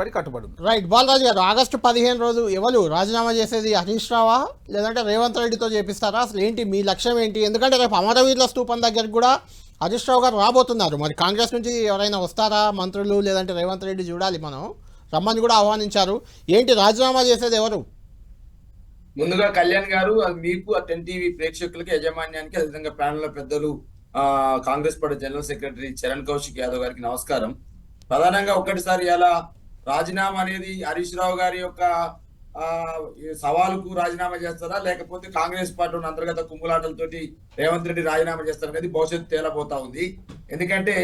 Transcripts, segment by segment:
Party కట్టుబడి ఉంది. Right. Balaraju గారు, ఆగస్టు 15 రోజు ఎవరు రాజీనామా చేసేది? హరీష్ రావా లేదంటే రేవంత్ రెడ్డితో చేపిస్తారా? అసలు ఏంటి మీ లక్ష్యం ఏంటి? ఎందుకంటే రేపు అమరవీరుల స్తూపం దగ్గరికి కూడా హరీష్ రావు గారు రాబోతున్నారు. మరి కాంగ్రెస్ నుంచి ఎవరైనా వస్తారా మంత్రులు, లేదంటే రేవంత్ రెడ్డి చూడాలి, మనం రమ్మని కూడా ఆహ్వానించారు. ఏంటి రాజీనామా చేసేది ఎవరు? ముందుగా కళ్యాణ్ గారు, అది మీకు టెన్ టీవీ ప్రేక్షకులకి, యాజమాన్యానికి, అదేవిధంగా ప్యానెల్ పెద్దలు, Congress party general secretary Charan Kaushik Yadav గారికి నమస్కారం. ప్రధానంగా ఒక్కటిసారి ఇలా రాజీనామా అనేది హరీష్ రావు గారి యొక్క సవాలుకు రాజీనామా చేస్తారా, లేకపోతే కాంగ్రెస్ పార్టీ అంతర్గత కుమ్ములాటలతోటి రేవంత్ రెడ్డి రాజీనామా చేస్తారా అనేది భవిష్యత్తు తేలబోతా ఉంది. ఎందుకంటే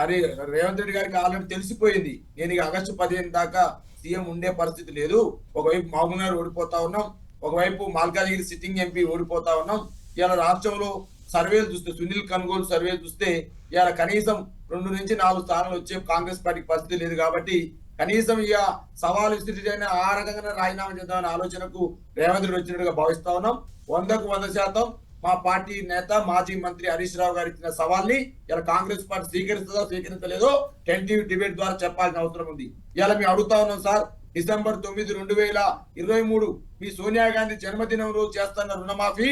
అది రేవంత్ రెడ్డి గారికి ఆల్రెడీ తెలిసిపోయింది, నేను ఇక ఆగస్టు 15 దాకా సీఎం ఉండే పరిస్థితి లేదు. ఒకవైపు మహబూబ్నగర్ ఓడిపోతా ఉన్నాం, ఒకవైపు మల్కాజ్గిరి సిట్టింగ్ ఎంపీ ఓడిపోతా ఉన్నాం. ఇలా రాష్ట్రంలో సర్వేలు చూస్తే, సునీల్ కన్గోలు సర్వేలు చూస్తే ఇలా కనీసం 2 నుంచి 4 స్థానాలు వచ్చే కాంగ్రెస్ పార్టీకి పరిస్థితి లేదు. కాబట్టి కనీసం ఇక సవాలు విస్తృతైన ఆ రకంగా రాజీనామా చేద్దామనే ఆలోచనకు రేవంత్ రెడ్డి వచ్చినట్టుగా భావిస్తా ఉన్నాం. 100కు 100% మా పార్టీ నేత మాజీ మంత్రి హరీష్ రావు గారు ఇచ్చిన సవాల్ని ఇలా కాంగ్రెస్ పార్టీ స్వీకరిస్తుందో స్వీకరించలేదో టెన్ టీవీ డిబేట్ ద్వారా చెప్పాల్సిన అవసరం ఉంది. ఇలా మేము అడుగుతా ఉన్నాం సార్, డిసెంబర్ 9, 2023 మీ సోనియా గాంధీ జన్మదినం రోజు చేస్తున్న రుణమాఫీ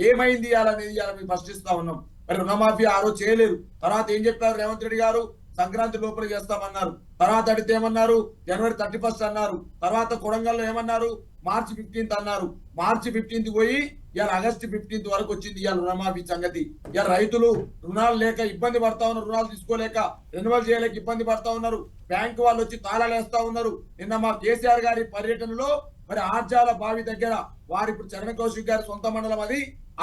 ఏమైంది అనేది ఇలా మేము ప్రశ్నిస్తా ఉన్నాం. మరి రుణమాఫీ ఆ రోజు చేయలేరు. తర్వాత ఏం చెప్పారు రేవంత్ రెడ్డి గారు? సంక్రాంతి లోపల చేస్తామన్నారు. తర్వాత అడిగితే ఏమన్నారు? జనవరి 31 అన్నారు. తర్వాత కొడంగల్లో ఏమన్నారు? మార్చి 15 అన్నారు. మార్చి 15 పోయి ఇవాళ ఆగస్టు 15 వరకు వచ్చింది ఇవాళ రుణమాఫీ సంగతి. ఇవాళ రైతులు రుణాలు లేక ఇబ్బంది పడతా ఉన్నారు, రుణాలు తీసుకోలేక, రెన్యువల్ చేయలేక ఇబ్బంది పడతా ఉన్నారు. బ్యాంకు వాళ్ళు వచ్చి తాళాలు వేస్తా ఉన్నారు. నిన్న మా కేసీఆర్ గారి పర్యటనలో మరి ఆర్జాల బావి దగ్గర, వారి ఇప్పుడు చరణ్ కౌశిక్ గారి సొంత మండలం అది,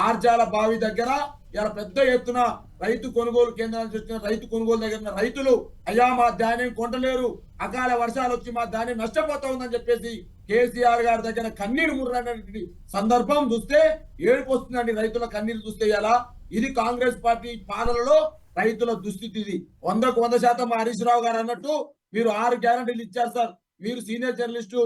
ఆర్జాల బావి దగ్గర ఇలా పెద్ద ఎత్తున రైతు కొనుగోలు కేంద్రాల నుంచి వచ్చిన రైతు కొనుగోలు దగ్గర రైతులు, అయ్యా మా ధాన్యం కొంటలేరు, అకాల వర్షాలు వచ్చి మా ధాన్యం నష్టపోతా ఉందని చెప్పేసి కేసీఆర్ గారి దగ్గర కన్నీరు ముర్రనేటువంటి సందర్భం చూస్తే ఏడుపు వస్తుందండి. రైతుల కన్నీరు చూస్తే ఇలా ఇది కాంగ్రెస్ పార్టీ పాలనలో రైతుల దుస్థితి. ఇది 100కు 100% హరీష్ రావు గారు అన్నట్టు మీరు 6 గ్యారంటీలు ఇచ్చారు సార్. మీరు సీనియర్ జర్నలిస్టు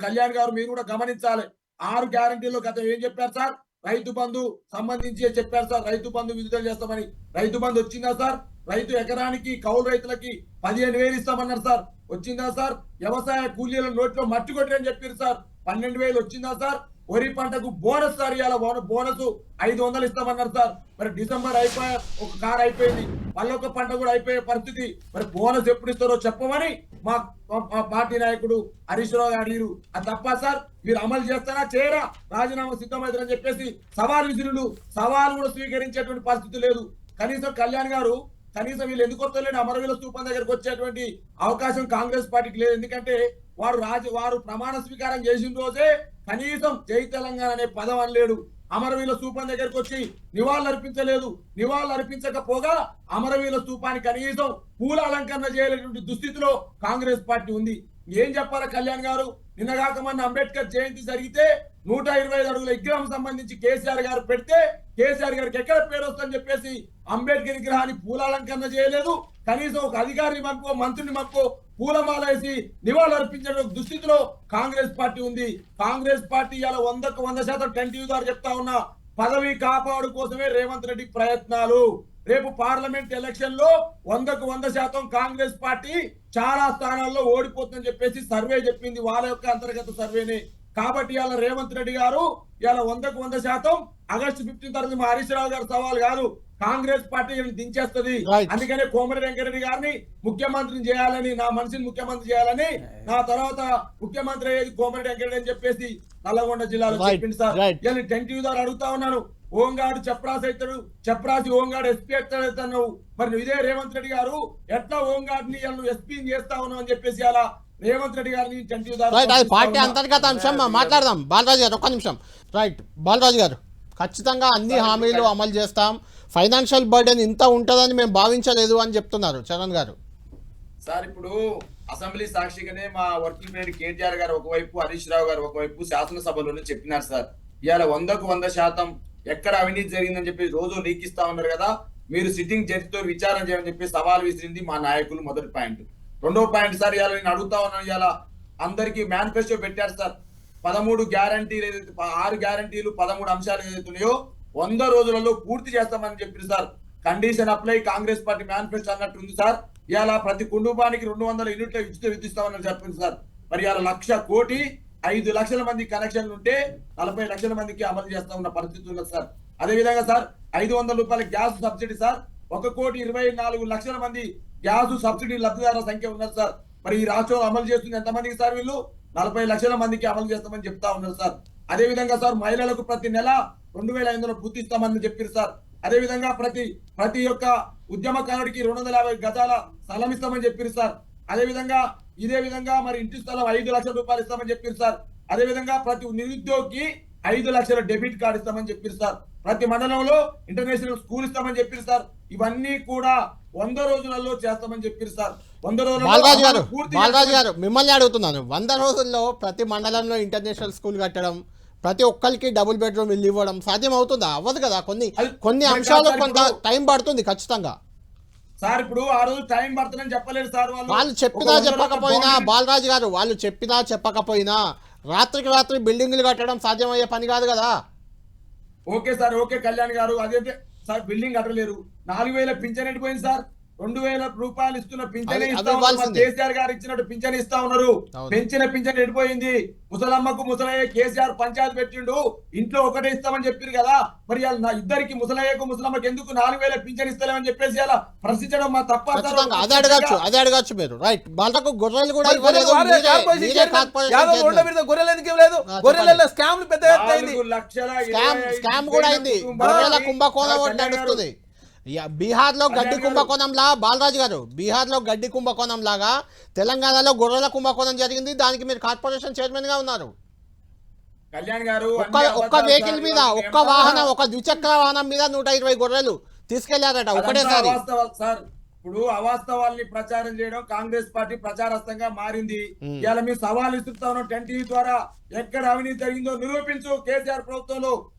కళ్యాణ్ గారు, మీరు కూడా గమనించాలి. 6 గ్యారంటీలో గత ఏం చెప్పారు సార్? రైతు బంధు సంబంధించి చెప్పారు సార్, రైతు బంధు విడుదల చేస్తామని. రైతు బంధు వచ్చిందా సార్? రైతు ఎకరానికి కౌలు రైతులకి 15,000 ఇస్తామన్నారు సార్, వచ్చిందా సార్? వ్యవసాయ కూలీల నోట్లో మట్టి కొట్టని చెప్పారు సార్, 12,000 వచ్చిందా సార్? వరి పంటకు బోనస్ సార్, ఇలా బోనస్ 500 ఇస్తామన్నారు సార్. మరి డిసెంబర్ అయిపోయా, ఒక కారు అయిపోయింది, మళ్ళీ ఒక పంట కూడా అయిపోయే పరిస్థితి. మరి బోనస్ ఎప్పుడు ఇస్తారో చెప్పమని మా పార్టీ నాయకుడు హరీష్ రావు అడిగారు. అది తప్ప సార్? మీరు అమలు చేస్తారా చేయరా? రాజీనామా సిద్ధమవుతారని చెప్పేసి సవాల్ విసిరుడు, సవాల్ కూడా స్వీకరించేటువంటి పరిస్థితి లేదు. కనీసం కళ్యాణ్ గారు, కనీసం వీళ్ళు ఎందుకు వస్తలేని అమరవీరుల స్తూపం దగ్గరకు వచ్చేటువంటి అవకాశం కాంగ్రెస్ పార్టీకి లేదు. ఎందుకంటే వారు ప్రమాణ స్వీకారం చేసిన రోజే కనీసం జై తెలంగాణ అనే పదం అనలేడు. అమరవీరుల స్తూపం దగ్గరకు వచ్చి నివాళులు అర్పించలేదు. నివాళులు అర్పించకపోగా అమరవీరుల స్తూపానికి కనీసం పూల అలంకరణ చేయలేటువంటి దుస్థితిలో కాంగ్రెస్ పార్టీ ఉంది. ఏం చెప్పారా కళ్యాణ్ గారు? నిన్నగాక మొన్న అంబేద్కర్ జయంతి జరిగితే 125 అడుగుల విగ్రహం సంబంధించి కేసీఆర్ గారు పెడితే కేసీఆర్ గారికి ఎక్కడ పేరు వస్తుందని చెప్పేసి అంబేద్కర్ విగ్రహాన్ని పూలాలంకరణ చేయలేదు. కనీసం ఒక అధికారిని పంపో, మంత్రిని పంపో, పూలమాల వేసి నివాళులు అర్పించే దుస్థితిలో కాంగ్రెస్ పార్టీ ఉంది. కాంగ్రెస్ పార్టీ ఇలా 100కు 100% టెన్ టీవీ ద్వారా చెప్తా ఉన్నా, పదవి కాపాడు కోసమే రేవంత్ రెడ్డి ప్రయత్నాలు. రేపు పార్లమెంట్ ఎలక్షన్ లో 100కు 100% కాంగ్రెస్ పార్టీ చాలా స్థానాల్లో ఓడిపోతుందని చెప్పేసి సర్వే చెప్పింది, వాళ్ళ యొక్క అంతర్గత సర్వేనే. కాబట్టి ఇలా రేవంత్ రెడ్డి గారు ఇలా 100కు 100% ఆగస్టు 15 తర్వాత మా హరీష్ రావు గారు సవాల్ కాదు, కాంగ్రెస్ పార్టీ దించేస్తుంది. అందుకనే కోమటిరెడ్డి వెంకటరెడ్డి గారిని ముఖ్యమంత్రిని చేయాలని, నా మనిషిని ముఖ్యమంత్రి చేయాలని, నా తర్వాత ముఖ్యమంత్రి అయ్యేది కోమటిరెడ్డి వెంకటరెడ్డి అని చెప్పేసి నల్లగొండ జిల్లాలో చెప్పింది సార్. ఇలా టెన్ టీవీ ద్వారా అడుగుతా ఉన్నాను, ఓంగాడు చప్రాసి అవుతాడు, చప్రాసి ఓంగాడు ఎస్పీ అవుతాడు. మరి నువ్వు ఇదే రేవంత్ రెడ్డి గారు ఎట్లా ఓంగాడిని నువ్వు ఎస్పీని చేస్తా ఉన్నావు అని చెప్పేసి అలా రేవంత్ రెడ్డి గారిని టెన్ టీవీ ద్వారా పార్టీ అంతర్గత అంశం మాట్లాడదాం. బాలరాజు గారు ఒక్క నిమిషం. రైట్. బాలరాజు గారు, ఖచ్చితంగా అన్ని హామీలు అమలు చేస్తాం, ఫైనాన్షియల్ బర్డెన్ ఇంత ఉంటుందని మేము భావించలేదు అని చెప్తున్నారు చరణ్ గారు. సార్ ఇప్పుడు అసెంబ్లీ సాక్షిగానే మా వర్కింగ్ ప్రెసిడెంట్ కేటీఆర్ గారు ఒకవైపు, హరీష్ రావు గారు ఒకవైపు శాసనసభలోనే చెప్పినారు సార్, ఇవాళ 100కు 100% ఎక్కడ అవినీతి జరిగిందని చెప్పి రోజు లీకిస్తా ఉన్నారు కదా, మీరు సిట్టింగ్ జడ్జితో విచారణ చేయమని చెప్పి సవాల్ విసిరింది మా నాయకులు. మొదటి పాయింట్. రెండో పాయింట్ సార్, ఇవాళ నేను అడుగుతా ఉన్నాను, ఇవాళ అందరికి మేనిఫెస్టో పెట్టారు సార్. 13 గ్యారంటీలు ఏదైతే, 6 గ్యారంటీలు 13 అంశాలు ఏదైతే ఉన్నాయో 100 రోజులలో పూర్తి చేస్తామని చెప్పారు sir. Condition apply Congress party manifesto అన్నట్టు ఉంది సార్. ఇవాళ ప్రతి కుటుంబానికి 200 యూనిట్ల ఉచిత విద్యుత్ ఇస్తామని చెప్పింది సార్. మరి అలా 1,00,00,5,00,000 మంది కనెక్షన్లు ఉంటే 40 లక్షల మందికి అమలు చేస్తా ఉన్న పరిస్థితి ఉన్నది సార్. అదే విధంగా సార్ 500 రూపాయల గ్యాస్ సబ్సిడీ సార్ 1,24,00,000 మంది గ్యాస్ సబ్సిడీ లబ్ధిదారుల సంఖ్య ఉన్నారు సార్. మరి ఈ రాష్ట్రంలో అమలు చేస్తుంది ఎంతమందికి సార్? వీళ్ళు 40 లక్షల మందికి అమలు చేస్తామని చెప్తా ఉన్నారు సార్. అదే విధంగా సార్ మహిళలకు ప్రతి నెల 2,500 బుద్ధి ఇస్తామని చెప్పారు సార్. అదే విధంగా ప్రతి ఒక్క ఉద్యమకారుడికి 250 గజాల స్థలం ఇస్తామని చెప్పారు సార్. అదే విధంగా ఇదే విధంగా మరి ఇంటి స్థలం 5 లక్షల రూపాయలు ఇస్తామని చెప్పారు సార్. అదే విధంగా ప్రతి నిరుద్యోగికి 5 లక్షల డెబిట్ కార్డు ఇస్తామని చెప్పారు సార్. ప్రతి మండలంలో ఇంటర్నేషనల్ స్కూల్ ఇస్తామని చెప్పారు సార్. ఇవన్నీ కూడా 100 రోజులలో చేస్తామని చెప్పారు సార్. 100 బాలరాజు గారు మిమ్మల్ని అడుగుతున్నాను, 100 రోజుల్లో ప్రతి మండలంలో ఇంటర్నేషనల్ స్కూల్ కట్టడం, ప్రతి ఒక్కరికి డబుల్ బెడ్రూమ్ ఇల్లు ఇవ్వడం సాధ్యం అవుతుందా? అవ్వదు కదా. కొన్ని అంశాలు కొంత టైం పడుతుంది ఖచ్చితంగా సార్. ఇప్పుడు ఆ రోజు టైం పడుతుందని చెప్పలేదు సార్. వాళ్ళు చెప్పినా చెప్పకపోయినా బాలరాజు గారు, వాళ్ళు చెప్పినా చెప్పకపోయినా రాత్రికి రాత్రి బిల్డింగ్లు కట్టడం సాధ్యమయ్యే పని కాదు కదా. ఓకే సార్, ఓకే కళ్యాణ్ గారు, అదైతే సార్ బిల్డింగ్ కట్టలేరు. 4,000 పింఛన్ ఎట్టిపోయింది సార్. 2,000 రూపాయలు ఇస్తున్న పింఛన్ కేసీఆర్ గారు ఇచ్చినట్టు పింఛన్ ఇస్తా ఉన్నారు. పెంచిన పింఛన్ ఎడిపోయింది. ముసలమ్మకు ముసలయ్య కేసీఆర్ పంచాయతీ పెట్టిండు, ఇంట్లో ఒకటే ఇస్తామని చెప్పారు కదా. మరి ఇద్దరికి ముసలయ్యకు ముసలమ్మకి ఎందుకు 4,000 పింఛన్ ఇస్తలేమని చెప్పేసి అలా ప్రశ్నించడం మా తప్ప? అదే అడగచ్చు మీరు. రైట్, వాళ్ళకు గొర్రెలు కూడా గొర్రెల ఎందుకు ఇవ్వలేదు? గొర్రెల స్కామ్ పెద్ద స్కామ్ కూడా అయింది. గొర్రెల కుంభకోణం నడుస్తుంది. బీహార్లో గడ్డి కుంభకోణంలా బాలరాజు గారు, బీహార్లో గడ్డి కుంభకోణం లాగా తెలంగాణలో గొర్రెల కుంభకోణం జరిగింది. దానికి మీరు కార్పొరేషన్ చైర్మన్ గా ఉన్నారు. కళ్యాణ్ గారు ఒక్క వెహికల్ మీద, ఒక్క వాహనం, ఒక ద్విచక్ర వాహనం మీద 120 గొర్రెలు తీసుకెళ్లారట ఒకటేసారి. సార్ ఇప్పుడు అవాస్తవాల్ని ప్రచారం చేయడం కాంగ్రెస్ పార్టీ ప్రచారస్తంగా మారింది. ఇలా మేము సవాల్ ఇస్తున్నా ఉన్నాం 10 టీవీ ద్వారా. ఎక్కడ అవినీతి జరిగిందో నిరూపించు.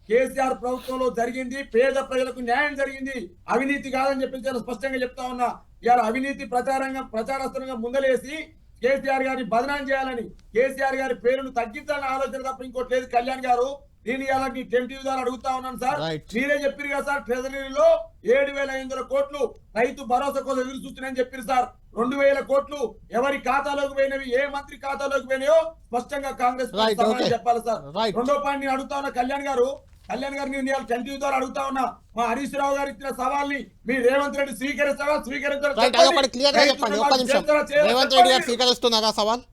కేసీఆర్ ప్రభుత్వంలో జరిగింది, పేద ప్రజలకు న్యాయం జరిగింది, అవినీతి కాదని చెప్పి స్పష్టంగా చెప్తా ఉన్నా. ఇవాళ అవినీతి ప్రచారస్తంగా ముందలేసి కేసీఆర్ గారిని బదనాం చేయాలని, కేసీఆర్ గారి పేరును తగ్గించాలని ఆలోచన తప్ప ఇంకోటి లేదు కళ్యాణ్ గారు. నేను ఇలా 10 టీవీ ద్వారా అడుగుతా ఉన్నాను సార్. మీరే చెప్పారు కదా సార్, ట్రెజరీలో 7,500 కోట్లు రైతు భరోసా కోసం ఎదురు చూస్తున్నాయని చెప్పారు సార్. 2,000 కోట్లు ఎవరి ఖాతాలోకి పోయినవి, ఏ మంత్రి ఖాతాలోకి పోయినాయో స్పష్టంగా కాంగ్రెస్ చెప్పాలి సార్. రెండో పాయింట్ నేను అడుగుతా ఉన్నా కళ్యాణ్ గారు నేను 10 టీవీ ద్వారా అడుగుతా ఉన్నా, మా హరీష్ రావు గారు ఇచ్చిన సవాల్ని మీ రేవంత్ రెడ్డి స్వీకరిస్తారా? రేవంత్ రెడ్డి గారు స్వీకరిస్తున్నారా సవాల్?